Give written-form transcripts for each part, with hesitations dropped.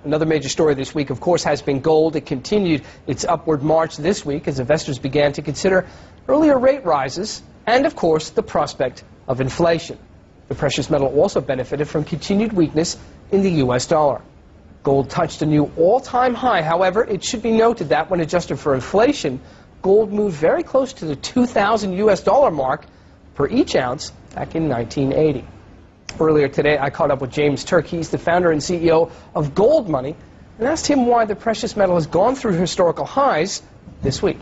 Another major story this week, of course, has been gold. It continued its upward march this week as investors began to consider earlier rate rises and, of course, the prospect of inflation. The precious metal also benefited from continued weakness in the U.S. dollar. Gold touched a new all-time high. However, it should be noted that when adjusted for inflation, gold moved very close to the $2,000 US mark per each ounce back in 1980. Earlier today, I caught up with James Turk. He's the founder and CEO of Gold Money, and asked him why the precious metal has gone through historical highs this week.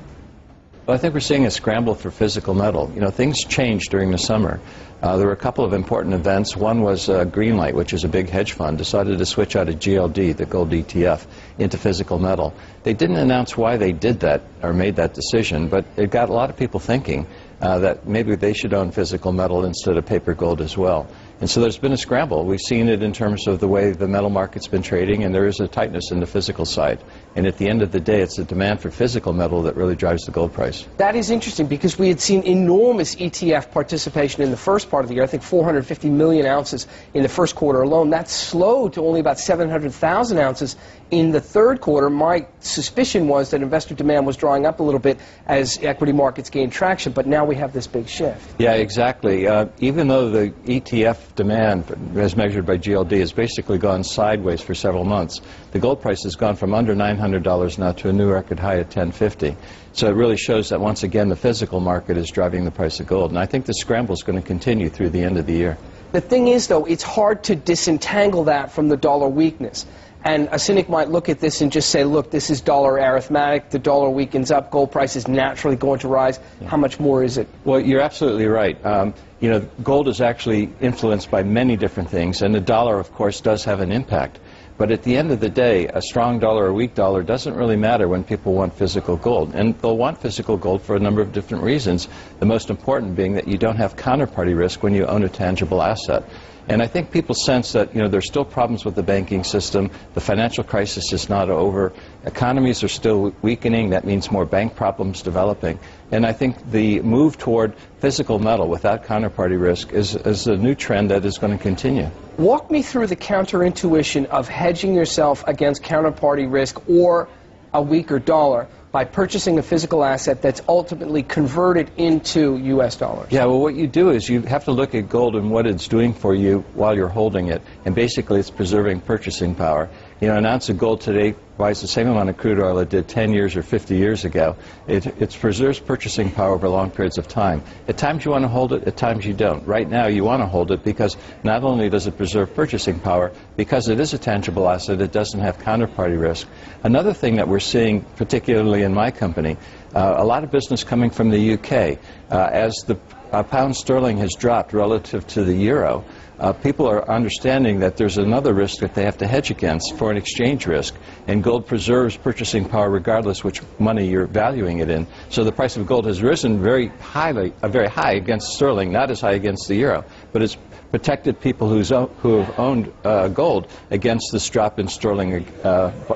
Well, I think we're seeing a scramble for physical metal. You know, things changed during the summer. There were a couple of important events. One was Greenlight, which is a big hedge fund, decided to switch out of GLD, the gold ETF, into physical metal. They didn't announce why they did that or made that decision, but it got a lot of people thinking that maybe they should own physical metal instead of paper gold as well. And so there's been a scramble. We've seen it in terms of the way the metal market's been trading, and there is a tightness in the physical side. And at the end of the day, it's the demand for physical metal that really drives the gold price. That is interesting because we had seen enormous ETF participation in the first part of the year. I think 450 million ounces in the first quarter alone. That slowed to only about 700,000 ounces in the third quarter. My suspicion was that investor demand was drawing up a little bit as equity markets gained traction, but now we have this big shift. Yeah, exactly. Even though the ETF demand, as measured by GLD, has basically gone sideways for several months, the gold price has gone from under $900 now to a new record high at $1,050. So it really shows that once again the physical market is driving the price of gold, and I think the scramble is going to continue through the end of the year. The thing is, though, it's hard to disentangle that from the dollar weakness. And a cynic might look at this and just say, look, this is dollar arithmetic. The dollar weakens up. Gold price is naturally going to rise. Yeah. How much more is it? Well, you're absolutely right. You know, gold is actually influenced by many different things, and the dollar, of course, does have an impact. But at the end of the day, a strong dollar or a weak dollar doesn't really matter when people want physical gold. And they'll want physical gold for a number of different reasons, the most important being that you don't have counterparty risk when you own a tangible asset. And I think people sense that, you know, there's still problems with the banking system. The financial crisis is not over. Economies are still weakening. That means more bank problems developing. And I think the move toward physical metal without counterparty risk is a new trend that is going to continue. Walk me through the counterintuition of hedging yourself against counterparty risk or a weaker dollar by purchasing a physical asset that's ultimately converted into U.S. dollars. Yeah, well, what you do is you have to look at gold and what it's doing for you while you're holding it, and basically it's preserving purchasing power. You know, an ounce of gold today buys the same amount of crude oil it did 10 years or 50 years ago. It preserves purchasing power over long periods of time. At times you want to hold it, at times you don't. Right now you want to hold it because not only does it preserve purchasing power, because it is a tangible asset, it doesn't have counterparty risk. Another thing that we're seeing, particularly in my company, a lot of business coming from the UK. As the pound sterling has dropped relative to the euro, people are understanding that there's another risk that they have to hedge against, foreign exchange risk, and gold preserves purchasing power regardless which money you're valuing it in. So the price of gold has risen very high against sterling, not as high against the euro, but it's protected people who have owned gold against this drop in sterling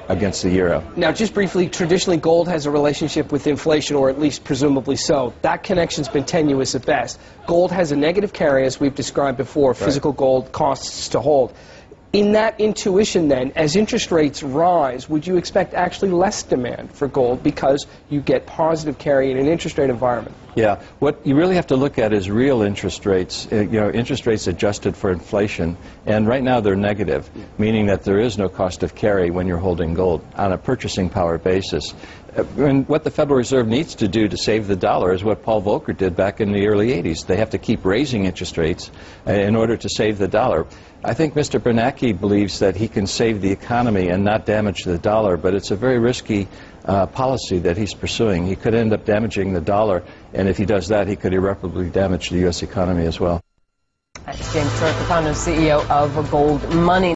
against the euro. Now, just briefly, traditionally gold has a relationship with inflation, or at least presumably so. That connection's been tenuous at best. Gold has a negative carry, as we've described before. Right. Physical gold costs to hold. In that intuition, then, as interest rates rise, would you expect actually less demand for gold because you get positive carry in an interest rate environment? Yeah. What you really have to look at is real interest rates, you know, interest rates adjusted for inflation. And right now they're negative, meaning that there is no cost of carry when you're holding gold on a purchasing power basis. And what the Federal Reserve needs to do to save the dollar is what Paul Volcker did back in the early 80s. They have to keep raising interest rates in order to save the dollar. I think Mr. Bernanke believes that he can save the economy and not damage the dollar, but it's a very risky policy that he's pursuing. He could end up damaging the dollar, and if he does that, he could irreparably damage the U.S. economy as well. That's James Turk, the founder and CEO of Gold Money.